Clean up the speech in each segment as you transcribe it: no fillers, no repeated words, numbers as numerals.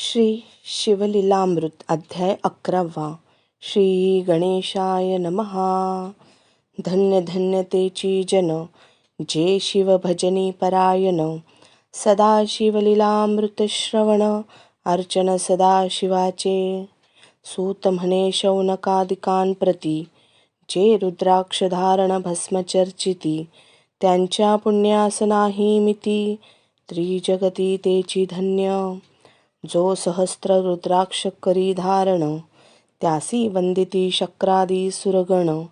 श्री शिवलीलामृत अध्याय 11. श्री गणेशाय नमः. धन्य धन्य तेची जन, जे शिव भजनी परायण. सदा शिवलीलामृत श्रवण, अर्चन सदा शिवाचे. सूत म्हणे शौनकादिकां प्रती, जे रुद्राक्ष धारण भस्म चर्चिती. त्यांच्या पुण्यास नाही मिती, त्रिजगती तेची धन्य. जो सहस्त्र रुद्राक्ष करी धारण, त्यासी वंदिती शक्रादी सुरगण.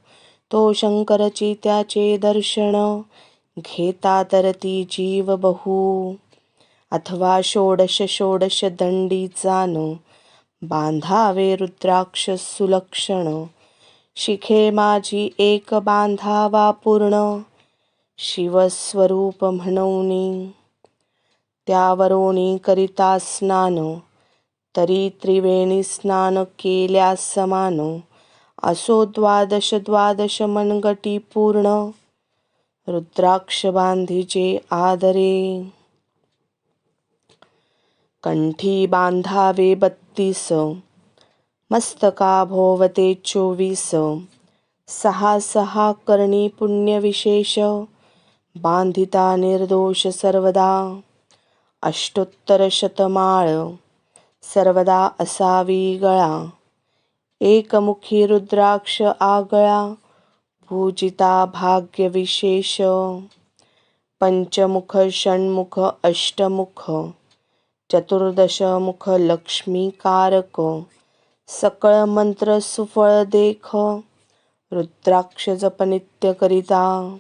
तो शंकरची त्याचे दर्शन, घेता तरती जीव बहु. अथवा षोडश षोडश दंडी जान, बांधावे रुद्राक्ष सुलक्षण. शिखे माझी एक बांधावा पूर्ण, शिवस्वरूप म्हणूनी. त्यावरोनी करिता स्नान, तरी त्रिवेणी स्नान केल्या समान. असो द्वादश द्वादश मनगटी पूर्ण, रुद्राक्ष बांधीचे आदरे. कंठी बांधावे 32, मस्तका भोवते 24. सहा सहा करणी पुण्य विशेष, बांधिता निर्दोष सर्वदा. अष्टोत्तर शतमाळ, सर्वदा असावी गळा. एकमुखी रुद्राक्ष आगळा, पूजिता भाग्य विशेष. पंचमुख षण्मुख अष्टमुख, चतुर्दश मुख लक्ष्मीकारक. सकळ मंत्र सुफळ देख, रुद्राक्ष जप नित्य करिता.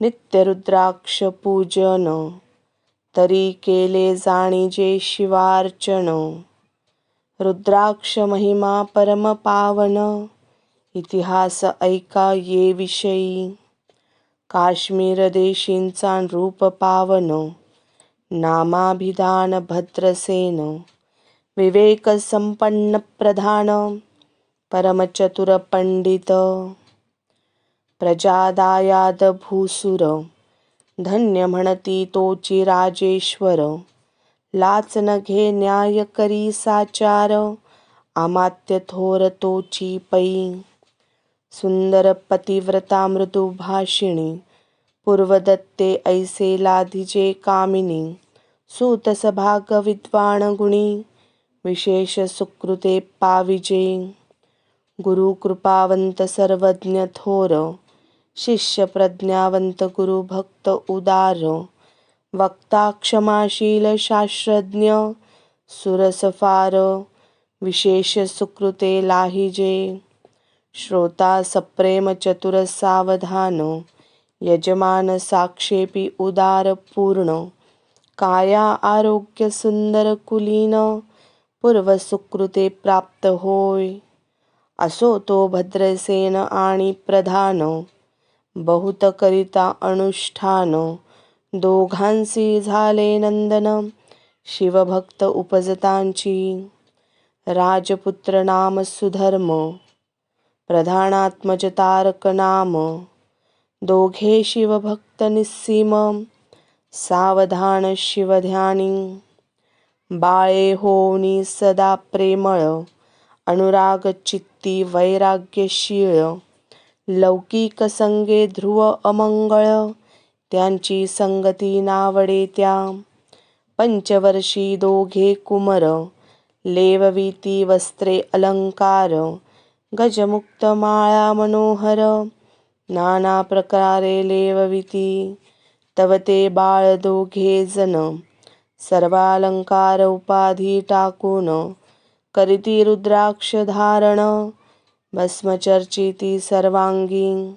नित्य रुद्राक्ष पूजन, तरी केले जाणीजे शिवार्चन. रुद्राक्ष महिमा परम पावन, इतिहास ऐका ये विषयी. काश्मीर देशींचा रूप पावन, नामाभिधान भद्रसेन. विवेक संपन्न प्रधान, परमचतुर पंडित. प्रजा दायाद भूसुर, धन्य म्हणती तोची राजेश्वर. लाच न घे न्याय करी साचार, अमात्य थोर तोची पै. सुंदर पतिव्रता मृदू भाषिणी, पूर्वदत्ते ऐसे लाधिजे कामिनी. सूत सभाग विद्वान गुणी, विशेष सुकृते पाविजे. गुरु कृपावंत सर्वज्ञ थोर, शिष्य प्रज्ञावंत गुरु भक्त उदार. वक्ता क्षमाशील शास्त्रज्ञ, सुरस फार. विशेष सुकृते लाहिजे, श्रोता सप्रेम चतुर सावधान. यजमान साक्षेपी उदार पूर्ण, काया आरोग्य सुंदर कुलीन. पूर्व सुकृते प्राप्त होय, असो तो भद्रसेन आणि प्रधान. बहुत करिता अनुष्ठान, दोघांसी झाले नंदन. शिवभक्त उपजतांची, राजपुत्र नाम सुधर्म. प्रधानात्मज तारक नाम, दोघे शिवभक्त निस्सीम. सावधान शिवध्यानी, बाळे होनी सदा प्रेमळ. अनुराग चित्ती वैराग्यशीळ, लौकिक संगे ध्रुव अमंगळ. त्यांची संगती नावडे त्या, पंचवर्षी दोघे कुमर. लेवविती वस्त्रे अलंकार, गजमुक्त माळा मनोहर. नाना प्रकारे लेवविती, तव ते बाळ दोघे जण. सर्वालंकार उपाधी टाकून, करीती रुद्राक्ष धारण. भस्म चर्चिती सर्वांगी,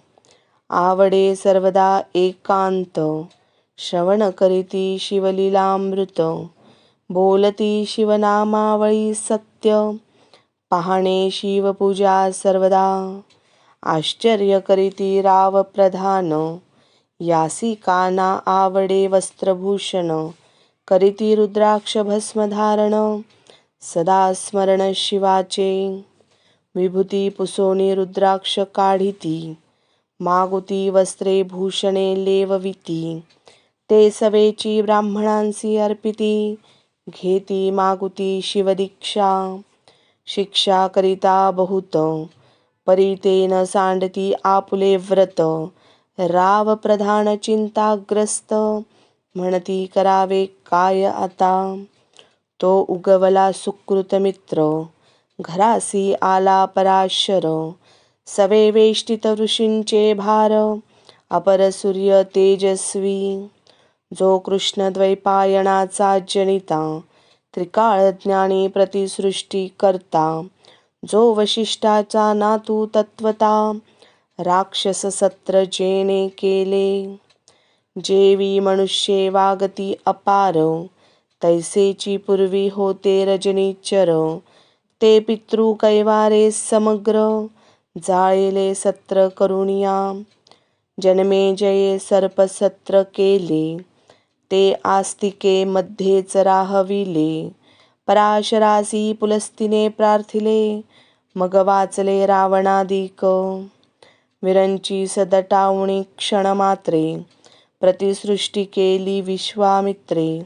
आवडे सर्वदा एकांत. श्रवण करीती शिवलीलामृत, बोलती शिवनामावळी सत्य. पाहणे शिवपूजा सर्वदा, आश्चर्य करीती राव प्रधान. यासी काना आवडे वस्त्रभूषण, करीती रुद्राक्ष भस्म धारण. सदा स्मरण शिवाचे, विभूती पुसोनी रुद्राक्ष काढिती. मागुती वस्त्रे भूषणे लेवविती, ते सवेची ब्राह्मणांसी अर्पिती. घेती मागुती शिवदीक्षा. शिक्षा करिता बहुत परी न सांडती आपुले व्रत. राव प्रधान चिंताग्रस्त म्हणती करावे काय आता. तो उगवला सुकृत मित्र घरासी आला पराशर. सवे वेष्टित ऋषींचे भार अपर सूर्य तेजस्वी. जो कृष्ण द्वैपायनाचा जनिता त्रिकाळ ज्ञानी प्रतिसृष्टी करता. जो वशिष्ठाचा नातू तत्वता राक्षस सत्र जेने केले. जेवी मनुष्ये वागती अपार तैसेची पूर्वी होते रजनीचर. ते पितृ कैवारे समग्र जाळले सत्र करुणिया. जन्मे जये सर्पसत्र केले ते आस्तिके मध्येच राहविले. पराशरासी पुलस्तीने प्रार्थिले मग वाचले रावणादिक. विरंची सदटावणी क्षणमात्रे प्रतिसृष्टी केली विश्वामित्रे.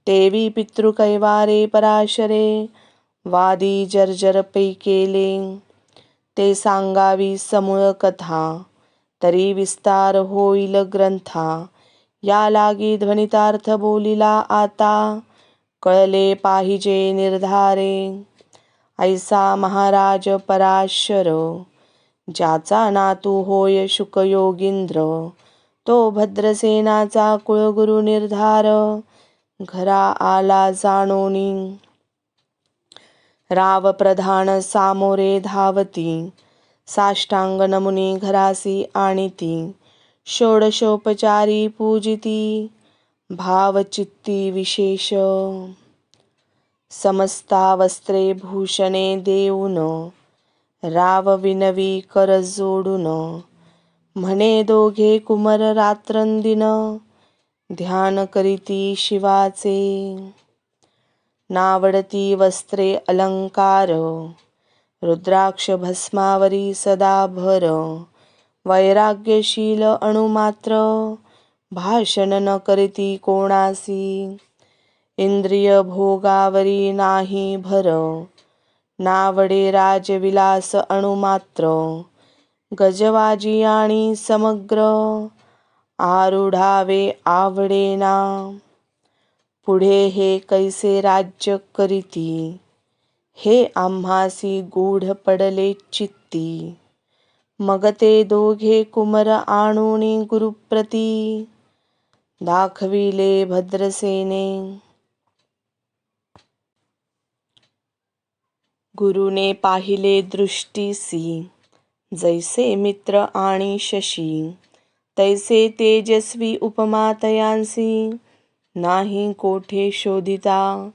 तेवी पितृकैवारे पराशरे वादी जर्जर पै केले. ते सांगावी समूळ कथा तरी विस्तार होईल ग्रंथा. या लागी ध्वनितार्थ बोलिला आता कळले पाहिजे निर्धारे. ऐसा महाराज पराशर ज्याचा नातू होय शुकयोगींद्र. तो भद्रसेनाचा कुळगुरु निर्धार घरा आला जाणोनी. राव प्रधान सामोरे धावती साष्टांग नमुनी घरासी आणिती. षोडशोपचारी पूजिती भावचित्ती विशेष. समस्ता वस्त्रे भूषणे देऊन राव विनवी कर जोडून. म्हणे दोघे कुमर रात्रंदिन ध्यान करीती शिवाचे. नावडती वस्त्रे अलंकार रुद्राक्ष भस्मावरी सदा भर. वैराग्यशील अणुमात्र भाषण न करीती कोणासी. इंद्रिय भोगावरी नाही भर नावडे राजविलास अणुमात्र. गजवाजी आणि समग्र आरुढावे आवडेना. पुढे हे कैसे राज्य करीती हे आम्हासी गूढ पडले चित्ती. मग ते दोघे कुमर आणूनी गुरुप्रती दाखविले भद्रसेने. गुरुने पाहिले दृष्टीसी जैसे मित्र आणि शशी. तैसे तेजस्वी उपमा तयांसी नाही कोठे शोधिता.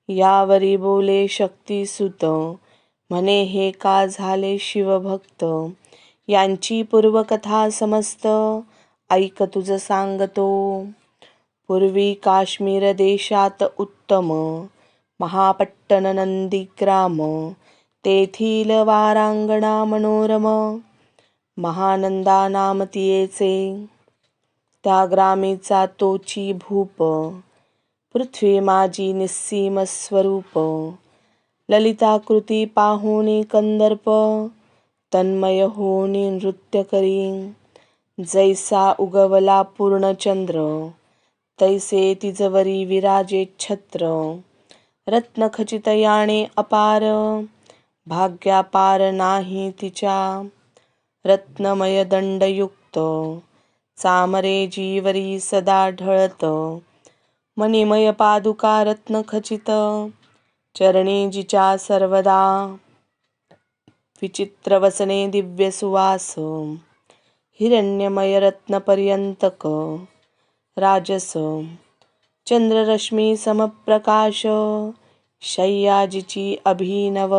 यावरी बोले शक्तिसुत म्हणे हे का झाले शिवभक्त. यांची पूर्वकथा समस्त ऐक तुझ सांगतो. पूर्वी काश्मीर देशात उत्तम महापट्टन नंदीग्राम. तेथील वारांगणा मनोरम महानंदा नाम तियेचे. त्या ग्रामीचा तोची भूप पृथ्वी माझी निस्सीम स्वरूप. ललिताकृती पाहुनी कंदर्प तन्मय होनी नृत्य करी. जैसा उगवला पूर्णचंद्र तैसे तिजवरी विराजे छत्र. रत्नखचित याने अपार भाग्यापार नाही तिच्या. रत्नमय दंडयुक्त चामरे जीवरी सदा ढळत. मणिमय पादुका रत्नखचित चरणी जिच्या सर्वदा. विचित्र वसने दिव्य सुवास हिरण्यमय रत्नपर्यंतक. राजस चंद्ररश्मी समप्रकाश शय्या जिची अभिनव.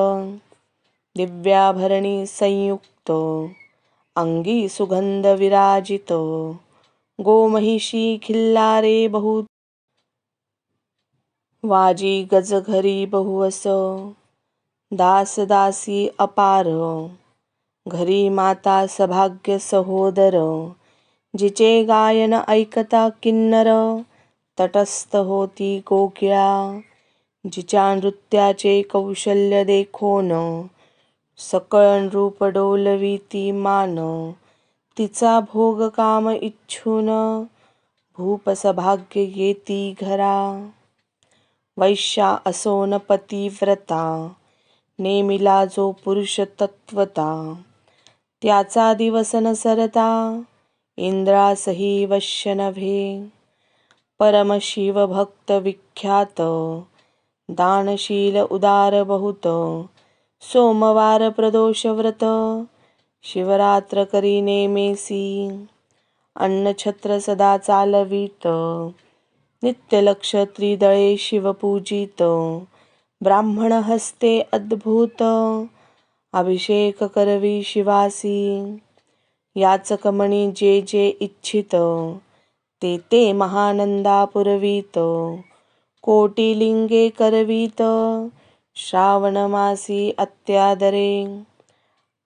दिव्याभरणी संयुक्त अंगी सुगंध विराजित. गोमहिषी खिल्लारे बहुत वाजी गजघरी बहुवस. दासदासी अपार घरी माता सभाग्य सहोदर. जिचे गायन ऐकता किन्नर तटस्थ होती कोकिळा. जिच्या नृत्याचे कौशल्य देखोन सकळ रूप डोलविती मान. तिचा भोग काम इच्छून भूप सभाग्य येती घरा. वैश्या असोन पतिव्रता नेमिला जो पुरुष तत्वता. त्याचा दिवस न सरता इंद्रासही वश्य नव्हे. परमशिव भक्त विख्यात दानशील उदार बहुत. सोमवार प्रदोष व्रत शिवरात्र करी नेमेसी. अन्नछत्र सदा चालवीत नित्य लक्ष त्रिदळे शिवपूजित. ब्राह्मण हस्ते अद्भुत अभिषेक करवी शिवासी. याचक मणी जे जे इच्छित ते ते महानंदा पुरवीत. कोटी लिंगे करवीत श्रावण मासी अत्यादरे.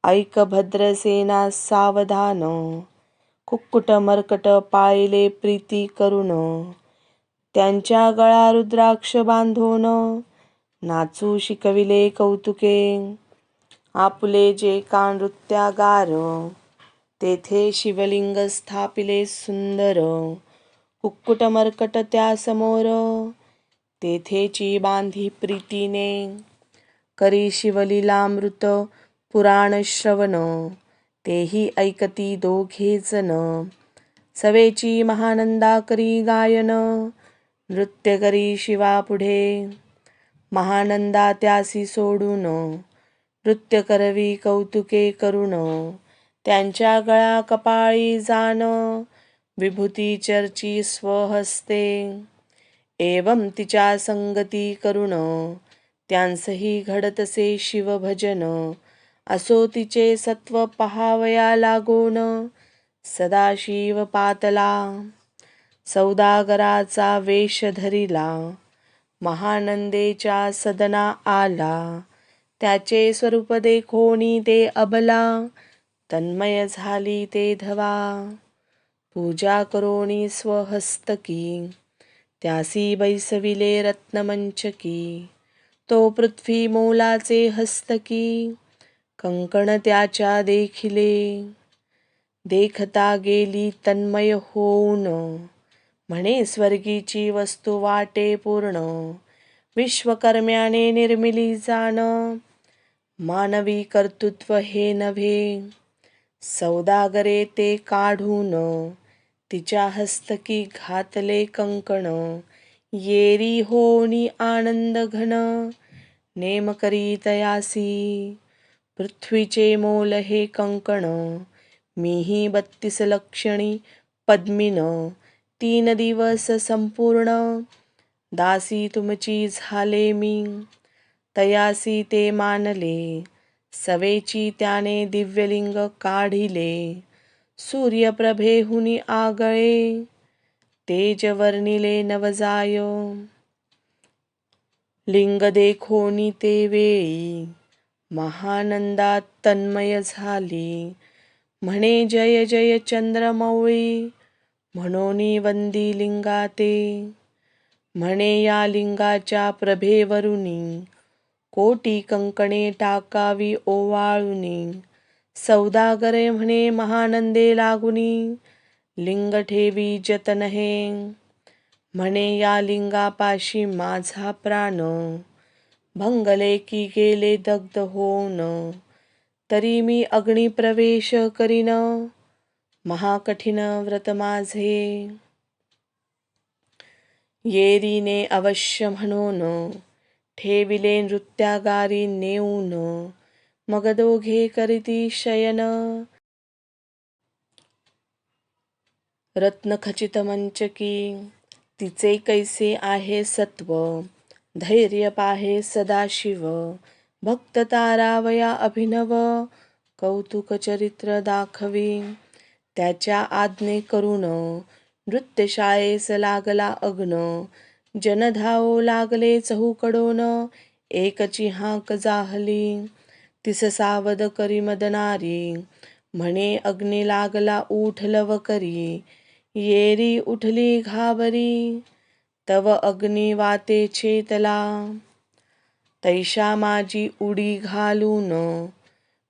ऐक भद्रसेना सावधान कुक्कुट मर्कट पाळिले प्रीती करून. त्यांच्या गळा रुद्राक्ष बांधून नाचू शिकविले कौतुके. आपुले जे का नृत्यागार तेथे शिवलिंग स्थापिले सुंदर. कुक्कुट मर्कट त्या समोर तेथेची बांधी प्रीतीने. करी शिवलीलामृत पुराण श्रवण तेही ऐकती दोघे जण. सवेची महानंदा करी गायन नृत्य करी शिवा पुढे. महानंदा त्यासी सोडून नृत्य करवी कौतुके करून. त्यांच्या गळा कपाळी जान विभूती चर्ची स्वहस्ते. एवं तिच्या संगती करून त्यांसही घडतसे शिवभजन. असो तिचे सत्व पहावया लागून सदाशिव पातला. सौदागराचा वेश धरिला महानंदेच्या सदना आला. त्याचे स्वरूप देखोनी ते अबला तन्मय झाली ते धवा. पूजा करोनी स्वहस्तकी त्यासी बैसविले रत्नमंचकी. तो पृथ्वी मोलाचे हस्तकी कंकण त्याच्या देखिले. देखता गेली तन्मय होऊन म्हणे स्वर्गीची वस्तू वाटे पूर्ण. विश्वकर्म्याने निर्मिली जाण मानवी कर्तृत्व हे नव्हे. सौदागरे ते काढून तिच्या हस्तकी घातले कंकण. येरी होनी आनंद घन नेम करी तयासी. पृथ्वीचे मोल हे कंकण मीही 32 लक्षणी पद्मिन. 3 दिवस संपूर्ण दासी तुमची झाले मी. तयासी ते मानले सवेची त्याने दिव्यलिंग काढिले. सूर्यप्रभेहुनी आगळे तेज वर्णिले नवजाय. लिंग देखोनी ते वेळी महानंदा तन्मय झाली. म्हणे जय जय चंद्रमौळी म्हणोनी वंदी लिंगा ते. म्हणे या लिंगाच्या प्रभेवरुनी कोटी कंकणे टाकावी ओवाळुनी. सौदागरे म्हणे महानंदे लागुनी लिंग ठेवी जतन हे. म्हणे या लिंगापाशी माझा प्राण भंगले की गेले दग्ध होऊन. तरी मी अग्नी प्रवेश करीन महाकठीण व्रत माझे. येरीने अवश्य म्हणून ठेविले नृत्यागारी नेऊन. मग दोघे करीती शयन रत्नखचित मंचकी. तिचे कैसे आहे सत्व धैर्य पाहे सदाशिव. भक्त तारावया अभिनव कौतुक चरित्र दाखवी. त्याच्या आज्ञे करून नृत्यशाळेस लागला अग्न. जन धावू लागले चहूकडून एकची हाक जाहली. तिस सावध करी मदनारी म्हणे अग्नी लागला ऊठ लवकरी. येरी उठली घाबरी तव अग्नी वाते चेतला. तैशा माझी उडी घालून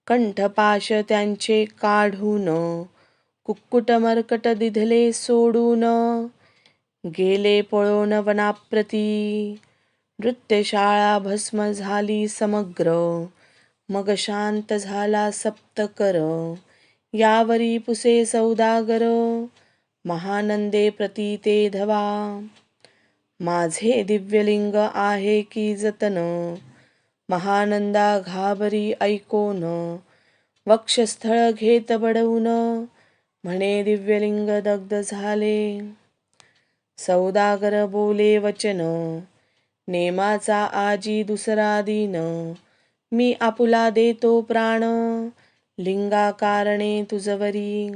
कंठपाश त्यांचे काढून. कुक्कुट मर्कट दिधले सोडून गेले पळून वनाप्रती. नृत्यशाळा भस्म झाली समग्र मग शांत झाला सप्तकर. यावरी पुसे सौदागर महानंदे प्रतीते धवा. माझे दिव्यलिंग आहे की जतन महानंदा घाबरी ऐकोन. वक्षस्थळ घेत बडवून म्हणे दिव्यलिंग दग्ध झाले. सौदागर बोले वचन नेमाचा आजी दुसरा दिन. मी आपुला देतो प्राण लिंगा कारणे तुझवरी.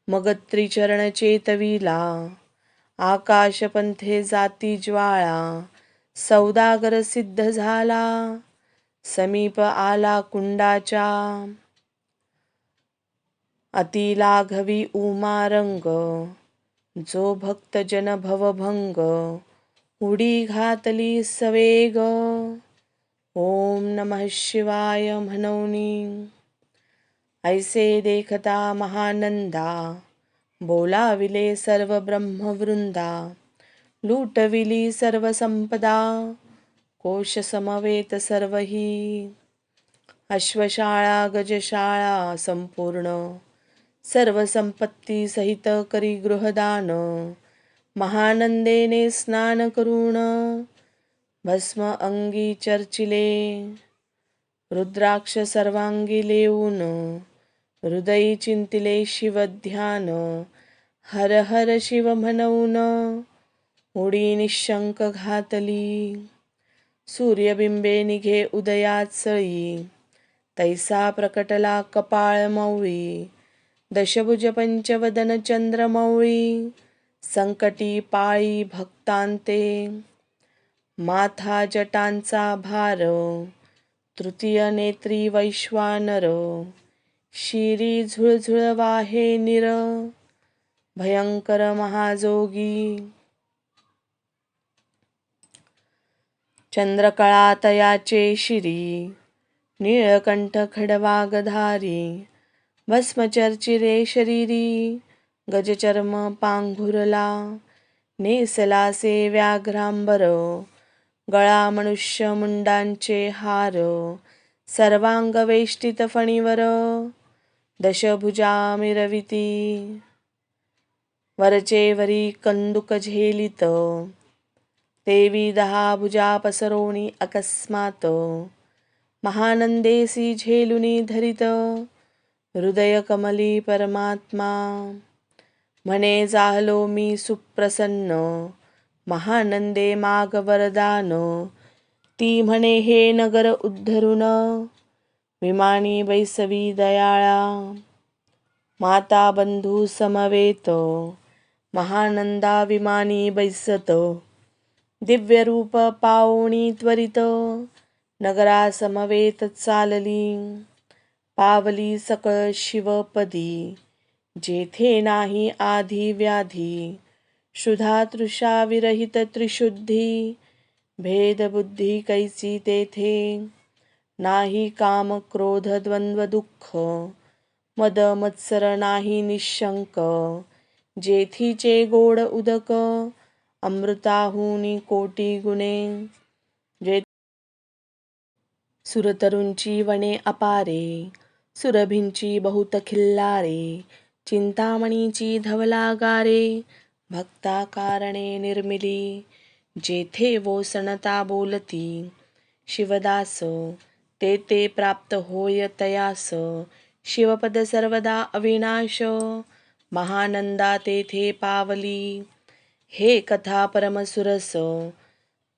मग त्रिचरण चेतविला आकाश पंथे जाती ज्वाळा. सौदागर सिद्ध झाला समीप आला कुंडाच्या. अति लाघवी उमा रंग जो भक्त जन भवभंग. उडी घातली सवेग ओम नमः शिवाय म्हणूनी. ऐसे देखता महानंदा बोलाविले सर्व ब्रह्मवृंदा. लुटविली सर्व संपदा कोश समवेत सर्वही. अश्वशाळा गजशाळा संपूर्ण सर्व संपत्ती सहित करी गृहदान. महानंदेने स्नान करून भस्म अंगी चर्चिले. रुद्राक्ष सर्वांगी लेऊन हृदयी चिंतिले शिवध्यान. हर हर शिव म्हणून उडी निशंक घातली. सूर्यबिंबे निघे उदयात सळी तैसा प्रकटला कपाळ मौळी. दशभुज पंचवदन चंद्रमौळी संकटी पाळी भक्तांते. माथा जटांचा भार तृतीय नेत्री वैश्वानर. शिरी झुळझुळ वाहे निर भयंकर महाजोगी. चंद्रकळा तयाचे शिरी नीळकंठ खडवागधारी. भस्मचर्चिरे शरीरी गजचर्म पांघुरला. नेसलासे व्याघ्रांबर गळा मनुष्य मुंडांचे हार. सर्वांग वेष्टित फणीवर दशभुजा मिरविती. वरचे वरी कंदुक झेलित तेवी 10 भुजा पसरोणी अकस्मात. महानंदेसी झेलुनी धरित हृदय कमली परमात्मा. म्हणे जाहलो मी सुप्रसन्न महानंदे माग वरदान. ती म्हणे हे नगर उद्धरून विमानी बैसवी दयाळा. माता बंधू समवेत महानंदा विमानी बैसत. दिव्य रूप पावोणी त्वरित नगरा समवेत चालली. पावली सकळ शिवपदी जेथे नाही आधी व्याधी. क्षुधा तृषा विरहित त्रिशुद्धी भेदबुद्धी कैसी तेथे. नाही काम क्रोध द्वंद्व दुःख मद मत्सर नाही निशंक. जेथीचे गोड उदक अमृताहुनी कोटी गुणे. जे सुरतरुंची वने अपारे सुरभींची बहुत खिल्लारे. चिंतामणीची धवलागारे भक्ता कारणे निर्मिली. जेथे वोसणता बोलती शिवदास ते ते प्राप्त होय तयास. शिवपद सर्वदा अविनाश महानंदा तेथे पावली. हे कथा परमसुरस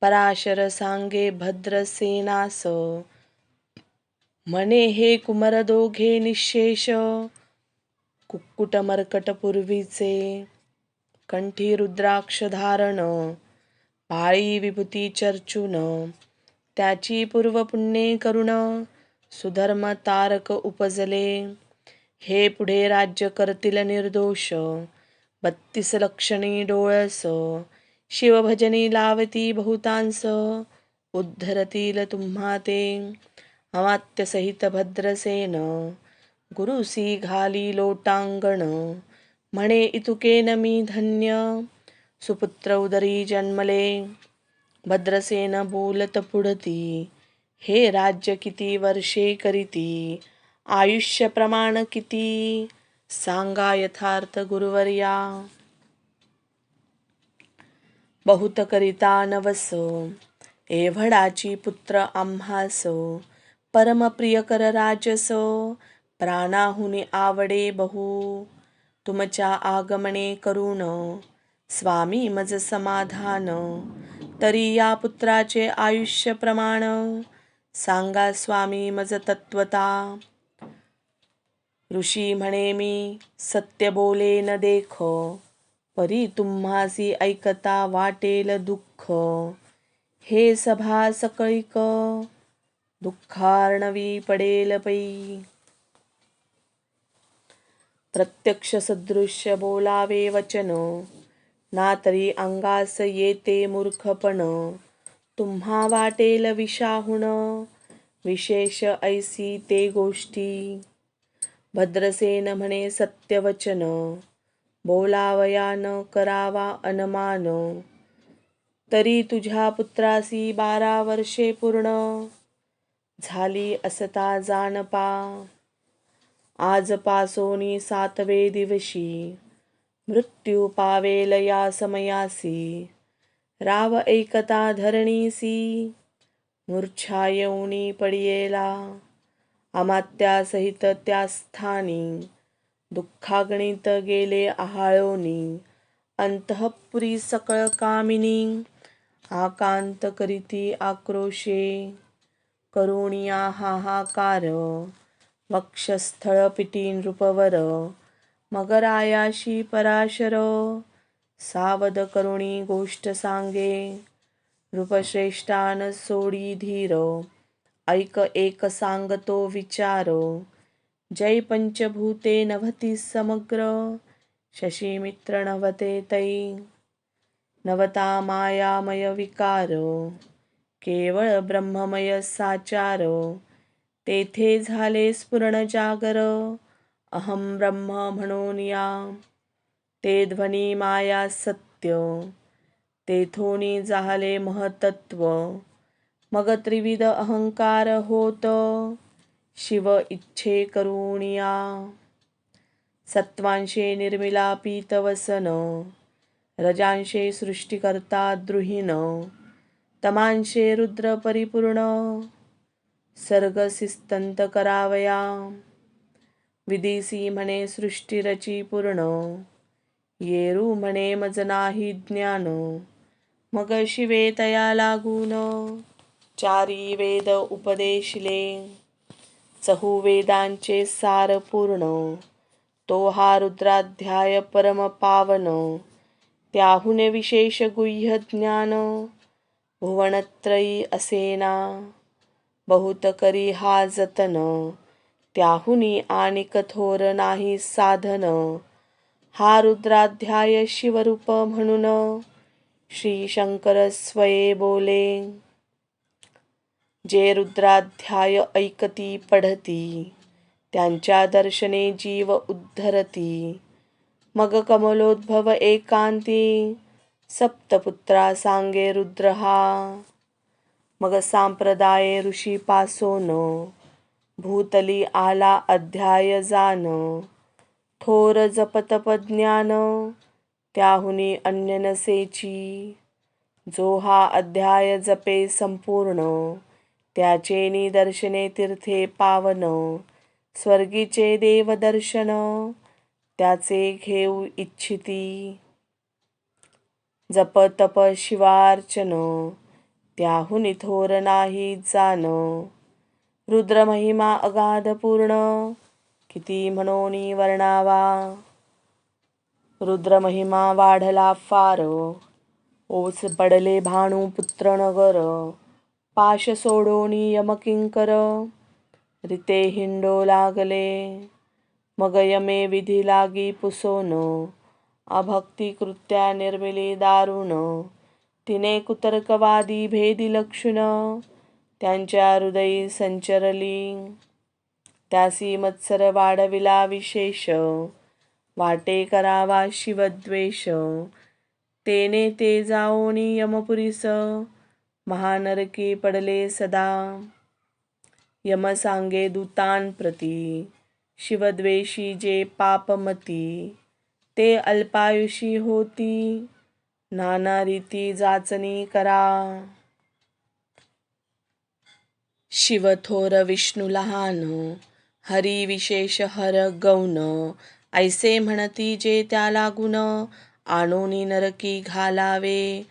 पराशर सांगे भद्रसेनास. म्हणे हे कुमर दोघे निशेष कुक्कुट मर्कट पूर्वीचे. कंठी रुद्राक्ष धारण पाळी विभूती चर्चून. त्याची पूर्व पुण्ये करुण सुधर्म तारक उपजले. हे पुढे राज्य करतील निर्दोष 32 लक्षणी डोळस. शिवभजनी लावती बहुतांस, उद्धरतील तुम्हा ते. अमात्य सहित भद्रसेन, गुरुसी घाली लोटांगण. म्हणे इतुकेन मी धन्य, सुपुत्र उदरी जन्मले. भद्रसेन बोलत पुढती, हे राज्य किती वर्षे करीती. आयुष्य प्रमाण किती, सांगा यथार्थ गुरुवर्या. बहुत करिता नवस, एव्हडाची पुत्र आम्हास. परमप्रिय कर राजस, प्राणाहुनी आवडे बहु. तुमच्या आगमने करुण, स्वामी मज समाधान. तरी या पुत्राचे आयुष्य प्रमाण, सांगा स्वामी मज तत्वता. ऋषी म्हणे मी सत्य बोले न देख, परी तुम्हासी ऐकता वाटेल दुःख. हे सभा सकळिक, दुःखार्णवी पडेल पै. प्रत्यक्ष सदृश्य बोलावे वचन, ना तरी अंगास येते मूर्खपण. तुम्हा वाटेल विषाहून, विशेष ऐसी ते गोष्टी. भद्रसेन म्हणे सत्यवचन, बोलावया न करावा अनुमान. तरी तुझ्या पुत्रासी 12 वर्षे पूर्ण, झाली असता जानपा. आजपासोनी 7वे दिवशी, मृत्यू पावेल या समयासी. राव ऐकता धरणीसी, मूर्छा येऊनी पडियेला. अमात्यासहित त्या स्थानी, दुःखागणित गेले आहाळोनी. अंतःपुरी सकळ कामिनी, आकांत करीती आक्रोशे. करुणिया हाहाकार, वक्षस्थळ पिटी नृपवर. मग रायाशी पराशर, सावध करुणी गोष्ट सांगे. नृपश्रेष्ठान सोडी धीर, ऐक एक सांगतो विचार. जय पंचभूते नभती समग्र, शशीमित्र नवते तै. नवता मायामय विकार, केवळ ब्रह्ममय साचार. तेथे झाले स्फुरण जागर, अहम ब्रह्म म्हणून या. ते ध्वनी माया सत्य, तेथोनी झाले महतत्व. मग त्रिविध अहंकार होत, शिव इच्छे करुणिया. सत्वांशे निर्मिला पीतवसन, रजांशे सृष्टिकर्ता द्रुहीन. तमांशे रुद्र परिपूर्ण, सर्ग सिस्तंत करावया. विदिसी म्हणे सृष्टी रची पूर्ण, येरू म्हणे मज नाही ज्ञान. मग शिवे तया लागून, चारी वेद उपदेशिले. चहुवेदांचे सार पूर्ण, तो हा रुद्राध्याय परम पावन. त्याहून विशेष गुह्य ज्ञान, भुवनत्रयी असेना. बहुत करी हा जतन, त्याहुनी आणि कठोर नाही साधन. हा रुद्राध्याय शिवरूप म्हणून, श्री शंकर स्वये बोले. जे रुद्राध्याय ऐकती पढती, त्यांच्या दर्शने जीव उद्धरती. मग कमलोद्भव एकांती, सप्तपुत्रा सांगे रुद्र हा. मग सांप्रदाये ऋषी पासोन, भूतली आला अध्याय जान. थोर जपतप ज्ञान, त्याहुनी अन्य नसेची. जो हा अध्याय जपे संपूर्ण, त्याचे निदर्शने तीर्थे पावन. स्वर्गीचे देवदर्शन, त्याचे घेऊ इच्छिती. जप तप शिवार्चन, त्याहुनी थोर नाही जान. रुद्र महिमा अगाध पूर्ण, किती म्हणोनी वर्णावा. रुद्र महिमा वाढला फार, ओस पडले भानू पुत्र नगर. पाश सोडोनी यमकिंकर, रिते हिंडो लागले. मग यमे विधी लागी पुसोन, अभक्ती कृत्या निर्मिली दारुण. तिने कुतर्कवादी भेदी लक्षुण त्यांच्या हृदयी संचरली. त्यासी मत्सर वाढविला विशेष वाटे करावा शिवद्वेष. तेने ते जाओनी यमपुरीस महानरकी पडले सदा. यम सांगे दूतांप्रती शिवद्वेषी जे पापमती. ते अल्पायुषी होती नाना रीती जाचनी करा. शिव थोर विष्णू लहान हरी विशेष हर गौण. ऐसे म्हणती जे त्या लागून आणोनी नरकी घालावे.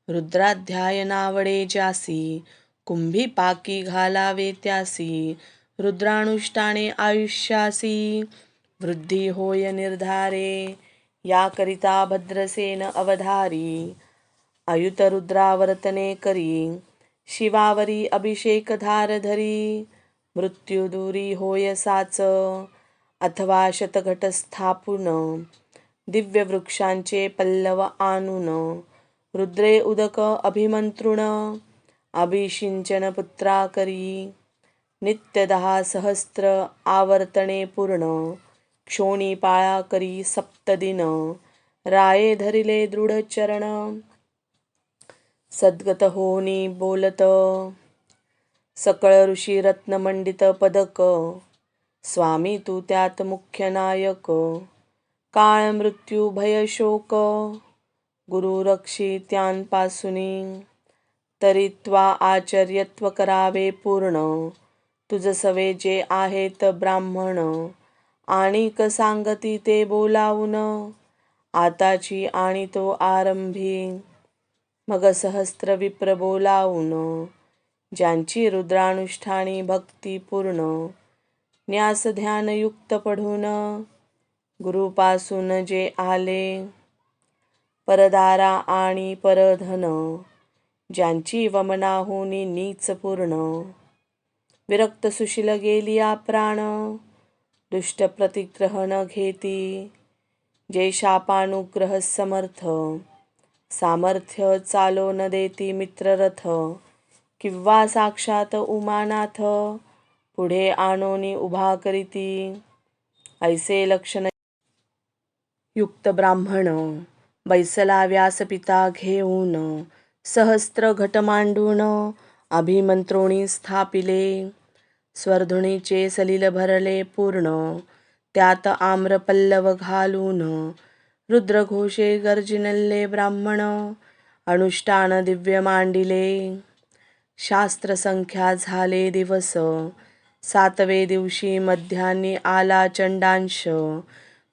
रुद्राध्याय नावडे ज्यासी कुंभी पाकी घालावे त्यासी. रुद्रानुष्ठाने आयुष्यासी वृद्धी होय निर्धारे. याकरिता भद्रसेन अवधारी अयुत रुद्रावर्तने करी. शिवावरी अभिषेक धार धरी मृत्यू दूरी होय साच. अथवा शतघट स्थापून दिव्य वृक्षांचे पल्लव आणून. रुद्रे उदक अभिमंत्रुण अभिषिंचन पुत्रा करी. नित्य 10 सहस्त्र आवर्तने पूर्ण क्षोणी पाळा करी सप्तदिन. राये धरिले दृढ चरण सद्गत होनी बोलत. सकळ ऋषी रत्नमंडित पदक स्वामी तू त्यात मुख्य नायक. काळ मृत्यू भय शोक गुरु रक्षी त्यांपासुनी. तरी त्वा आचर्यत्व करावे पूर्ण तुझ सवे जे आहेत ब्राह्मण. आणिक सांगती ते बोलावून आताची आणि तो आरंभी. मग सहस्त्र विप्र बोलावून ज्यांची रुद्रानुष्ठानी भक्ती पूर्ण. न्यास ध्यान युक्त पढून गुरुपासून जे आले. परदारा आणि परधन ज्यांची वमनाहुनी नीच पूर्ण. विरक्त सुशील गेलिया प्राण दुष्ट प्रतिग्रह न घेती. जे शापानुग्रह समर्थ सामर्थ्य चालो न देती मित्ररथ. किंवा साक्षात उमानाथ पुढे आणोनी उभा करीती. ऐसे लक्षण युक्त ब्राह्मण बैसला व्यासपिता घेऊन. सहस्त्र घट मांडून अभिमंत्रोणी स्थापिले. स्वर्धुनीचे सलिल भरले पूर्ण त्यात आम्र पल्लव घालून. रुद्रघोषे गर्जिनल्ले ब्राह्मण अनुष्ठान दिव्य मांडिले. शास्त्र संख्या झाले दिवस 7वे दिवशी मध्यान्नी आला चंडांश.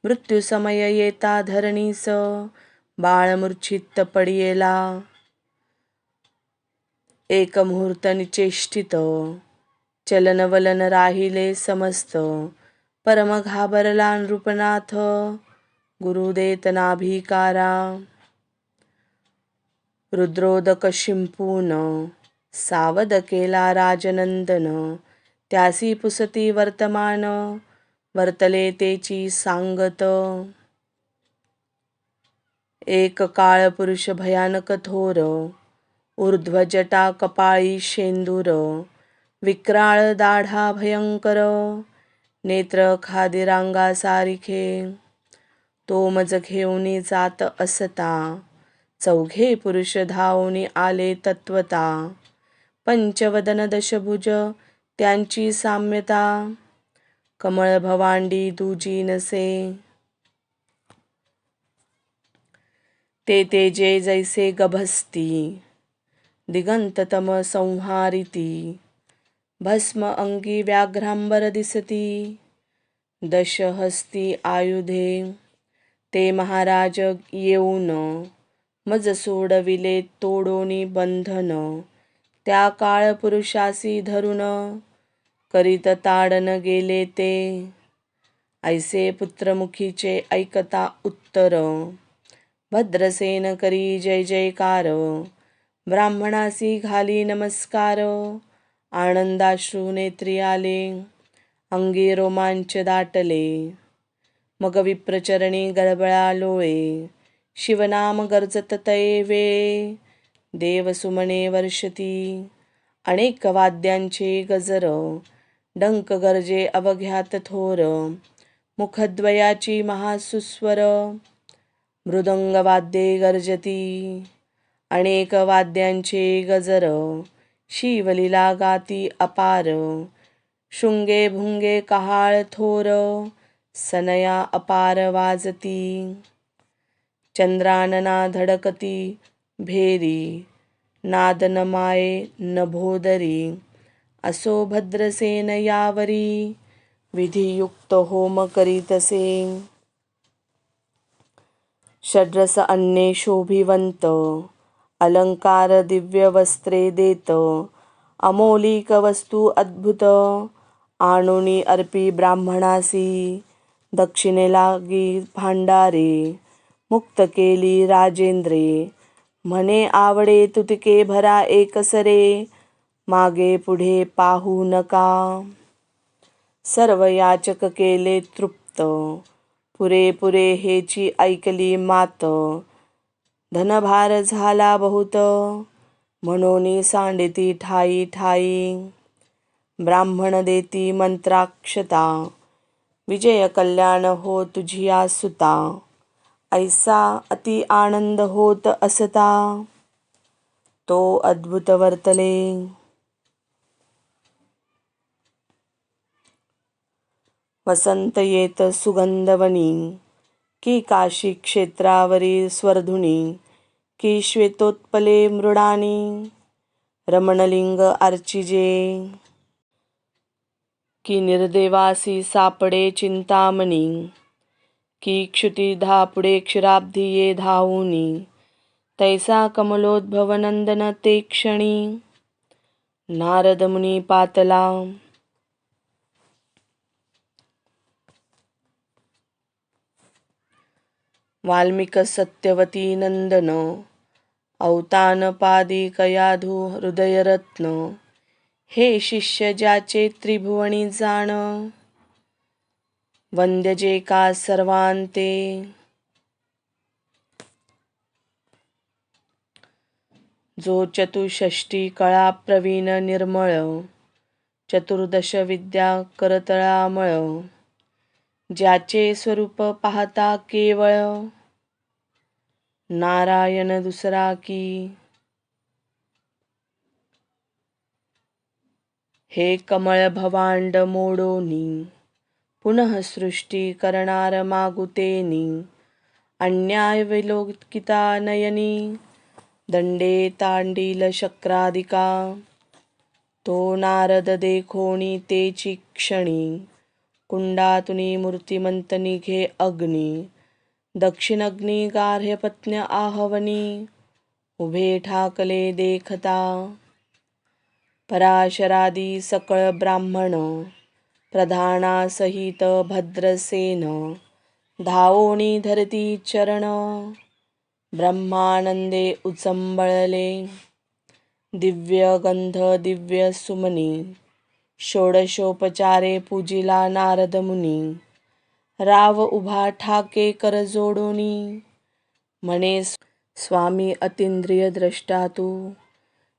मृत्यू समय येता धरणीस बाळ मूर्छित पडियेला. एक मुहूर्त निचेष्टित चलनवलन राहिले समस्त. परम घाबरला नृपनाथ गुरुदेत नाभिकारा. रुद्रोदक शिंपून सावध केला राजनंदन. त्यासी पुसती वर्तमान वर्तले तेची सांगत. एक काळ पुरुष भयानक थोर ऊर्ध्व जटा कपाळी शेंदूर. विक्राळ दाढा भयंकर नेत्र खादिरांगा सारिखे. तो मज घेऊनी जात असता चौघे पुरुष धावूनी आले तत्वता. पंचवदन दशभुज त्यांची साम्यता कमळ भवांडी दुजी नसे. ते तेजे जैसे गभस्ती दिगंततम संहारिती. भस्म अंगी व्याघ्रांबर दिसती दशहस्ती आयुधे. ते महाराज येऊन मज सोडविले तोडोनी बंधन. त्या काळ पुरुषासी धरून करीत ताडन गेले ते. ऐसे पुत्रमुखीचे ऐकता उत्तर भद्रसेन करी जय जयकार. ब्राह्मणासी घाली नमस्कार आनंदाश्रू नेत्री आले. अंगी रोमांच दाटले मग विप्रचरणी गळबळा लोळे. शिवनाम गर्जत तये वेळे देवसुमने वर्षती अनेक वाद्यांचे गजर, डंक गरजे अवघ्यात थोर, मुखद्वयाची महासुस्वर, मृदंगवाद्ये गर्जती अनेक वाद्यांचे गजर, शिवलीला गाती अपार, शृंगे भुंगे कहाळ थोर, सनया अपार वाजती, चंद्रानना धडकती भेरी, नादन माये नभोदरी, असो भद्रसेन यावरी, विधियुक्त होम करीतसे, षड्रस अन्ये शोभिवंत, अलंकार दिव्य वस्त्रे देत, अमोलिक वस्तू अद्भुत, आणुनी अर्पी ब्राह्मणासी, दक्षिणेला गी भांडारे, मुक्त केली राजेंद्रे, म्हणे आवडे तुतके भरा एकसरे, मागे पुढे पाहू नका, सर्व याचक केले तृप्त, पुरे हेची ऐकली मात, धनभार झाला बहुत, म्हणून सांडिती ठाई ठाई, ब्राह्मण देती मंत्राक्षता, विजय कल्याण हो तुझिया सुता, ऐसा अति आनंद होत असता, तो अद्भुत वर्तले. वसंत येत सुगंधवनी, की काशी क्षेत्रावरी स्वर्धुनी, की श्वेतोत्पले मृडानी, रमणलिंग अर्चिजे, की निर्देवासी सापडे चिंतामणी, की क्षुती धापुडे क्षीराब्धी ये धावुनी, तैसा कमलोद्भव नंदन ते क्षणी, नारद मुनी पातला, वाल्मिक सत्यवती नंदन, अवतान पादिकयाधू हृदयरत्न, हे शिष्य ज्याचे त्रिभुवनी जाण, वंद्य जे का सर्वांते, जो चतुष्षष्टी कळा प्रवीण निर्मळ, चतुर्दश विद्या करतळामळ, ज्याचे स्वरूप पाहता केवळ, नारायण दुसरा की, हे कमळ भवांड मोडोनी, पुनः सृष्टी करणार मागुतेनी, अन्याय विलोकिता नयनी, दंडे तांडील शक्रादिका, तो नारद देखोनी तेची क्षणी, कुंडातुनी मूर्तिमंत निघे अग्नी, दक्षिणग्नी गार्हपत्न्य आहवनी, उभे ठाकले देखता, पराशरादी सकळ ब्राह्मण, प्रधानासहित भद्रसेन, धावोनी धरती चरण, ब्रह्मानंदे उचंबळले, दिव्य गंध दिव्य सुमनी, षोडशोपचारे पूजिला नारद मुनी, राव उभा ठाके कर जोडोनी, म्हणे स्वामी अतींद्रिय द्रष्टा तू,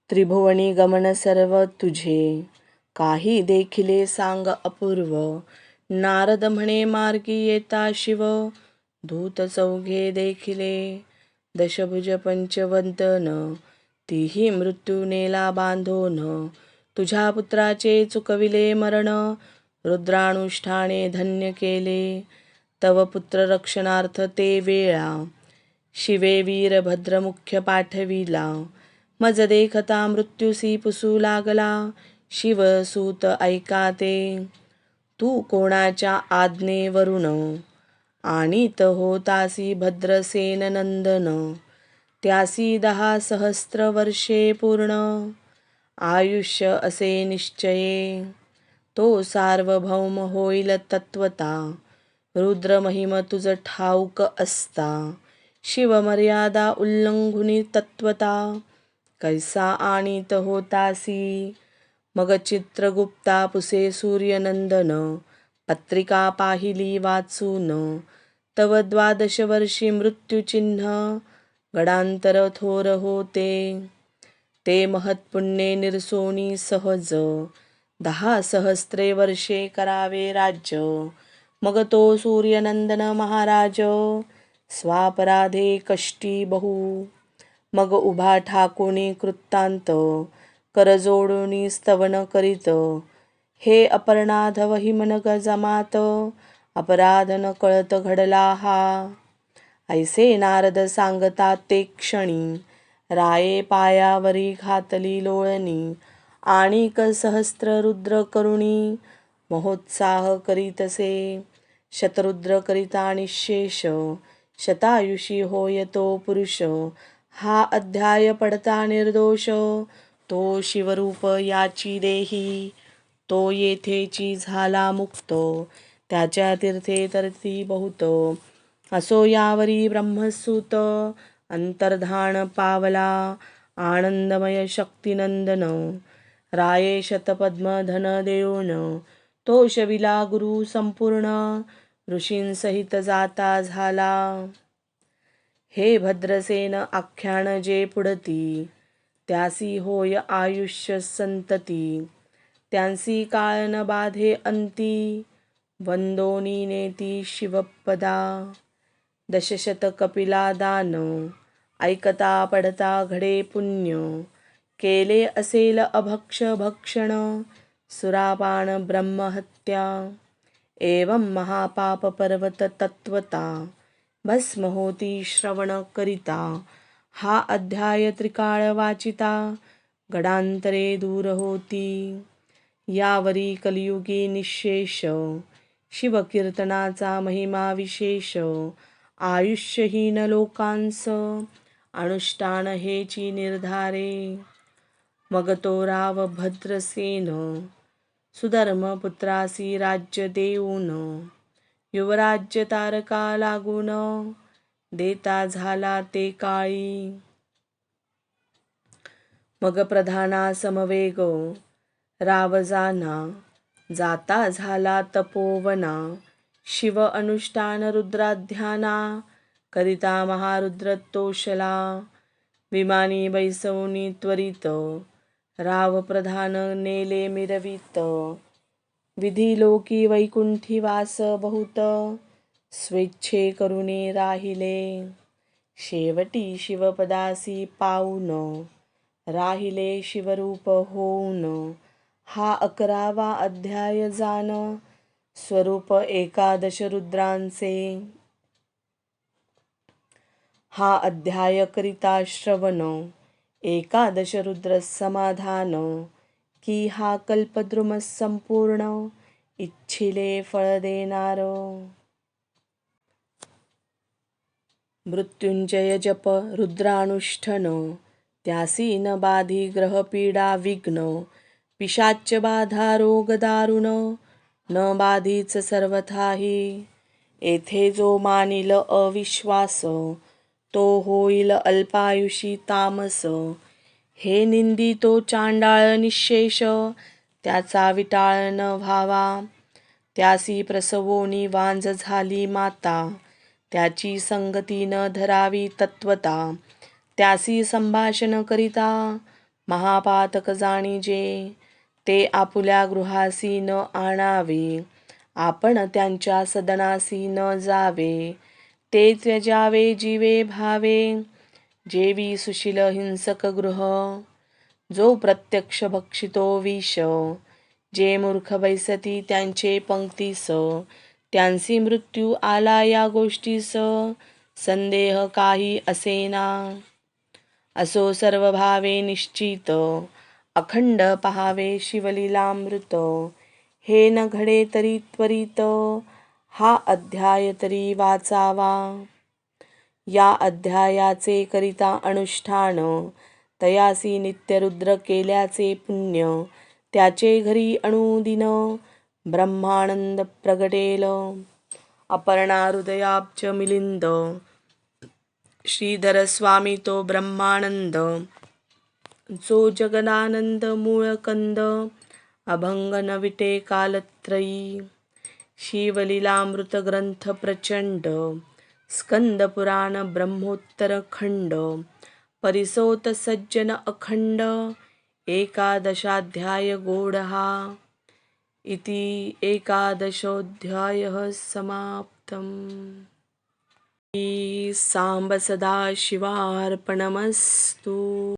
त्रिभुवनी गमन सर्व तुझे, काही देखिले सांग अपूर्व, नारद म्हणे मार्गी येता शिव, दूत चौघे देखिले, दशभुज पंचवदन, तीही मृत्यू नेला बांधोन, तुझ्या पुत्राचे चुकविले मरण, रुद्रानुष्ठाने धन्य केले, तव पुत्र रक्षणार्थ ते वेळा, शिवे वीरभद्र मुख्य पाठविला, मज देखता मृत्यूसी पुसू लागला, शिवसूत ऐका ते, तू कोणाच्या आज्ञेवरून, आणीत होतासी भद्रसेन नंदन, त्यासी 10 सहस्त्र वर्षे पूर्ण, आयुष्य असे निश्चये, तो सार्वभौम होईल तत्वता, रुद्र महिम तुझ ठाऊक असता, शिवमर्यादा उल्लंघुनी तत्वता, कैसा आणीत होतासी, मग चित्रगुप्ता पुसे सूर्यनंदन, पत्रिका पाहिली वाचून, तव 12 वर्षी मृत्यूचिन्ह, गडांतर थोर होते, ते महत्पुण्ये निरसोनी सहज 10 सहस्त्रे वर्षे करावे राज्य. मग तो सूर्यनंदन महाराज स्वापराधे कष्टी बहु. मग उभा ठाकोनी कृत्तांत करजोडूनी स्तवन करीत. हे अपर्णाधव हिमनग जमात अपराध न कळत घडला हा. ऐसे नारद सांगतात ते क्षणी राये पायावरी घातली लोळणी. आणिक सहस्त्र रुद्र करुणी महोत्साह करीतसे. शतरुद्र करिता निशेष शतायुषी होय तो पुरुष. हा अध्याय पडता निर्दोष तो शिवरूप याची देही. तो येथेची झाला मुक्त त्याच्या तीर्थे तरती बहुत. असो यावरी ब्रह्मसूत अंतर्धान पावला आनंदमय शक्तिनंदन. राये शतपद्म धन देऊन तो शविला गुरु संपूर्ण. ऋषींसहित जाता झाला. हे भद्रसेन आख्यान जे पुढती त्यासी होय आयुष्य संतती. त्यांसी काळ न बाधे अंती वंदोनी नेती शिवपदा. दशशत कपिला दान ऐकता पडता घडे पुण्य. केले असेल अभक्ष भक्षण सुरापान ब्रह्महत्या. एवं महापाप पर्वत तत्वता भस्म होती श्रवण करिता. हा अध्याय त्रिकाळ वाचिता गडांतरे दूर होती. यावरी कलियुगी निशेष शिवकीर्तनाचा महिमा विशेष. आयुष्यहीन लोकांस अनुष्ठान हेची निर्धारे. मग तो राव भद्रसेन सुधर्म पुत्रासी राज्य देऊन. युवराज्य तारका लागून देता झाला ते काळी. मग प्रधाना समवेग रावजाना जाता झाला तपोवना. शिव अनुष्ठान रुद्राध्याना करिता महारुद्र तोषला. विमानी बैसवनी त्वरित राव प्रधान नेले मिरवित. विधी लोकी वैकुंठी वास बहुत स्वेच्छे करुणे राहिले. शेवटी शिवपदासी पाऊन राहिले शिवरूप होऊन. हा 11वा अध्याय जान स्वरूप एकादश रुद्रांचे. हा अध्याय करिता श्रवण एकादश रुद्र समाधान. की हा कल्पद्रुम संपूर्ण इच्छिले फळ देणार. मृत्युंजय जप रुद्रानुष्ठन त्यासी न बाधी ग्रहपीडा विघ्न. पिशाच बाधा रोग दारुण न बाधीच सर्वथाही. येथे जो मानिल अविश्वास तो होईल अल्पायुषी तामस. हे निंदितो चांडाळ निशेष त्याचा विटाळ न व्हावा. त्यासी प्रसवोनी वांज झाली माता त्याची संगती न धरावी तत्वता. त्यासी संभाषण करिता महापातक जाणीजे. ते आपुल्या गृहासी न आणावे आपण त्यांच्या सदनासी न जावे. ते त्यजावे जीवे भावे जेवी सुशील हिंसक गृह. जो प्रत्यक्ष भक्षितो विष जे मूर्ख बैसती त्यांचे पंक्तीस. त्यांसी मृत्यू आला या गोष्टीस संदेह काही असेना. असो सर्व भावे निश्चित अखंड पहावे शिवलीलामृत. हे न घडे तरी त्वरित हा अध्याय तरी वाचावा. या अध्यायाचे करिता अनुष्ठान तयासी नित्यरुद्र केल्याचे पुण्य. त्याचे घरी अनुदिन ब्रह्मानंद प्रगटेल. अपर्णा हृदयाब्ज मिलिंद श्रीधर स्वामी तो ब्रह्मानंद. जो जगदानंद मूळकंद अभंग न विटे कालत्रयी. शिवलीलामृत ग्रंथ प्रचंड स्कंद पुराण ब्रह्मोत्तर खंड. परिसोत सज्जन अखंड एकादशाध्याय गौडः इति एकादशोऽध्यायः समाप्तम्। श्री सांब सदाशिवार्पणमस्तु।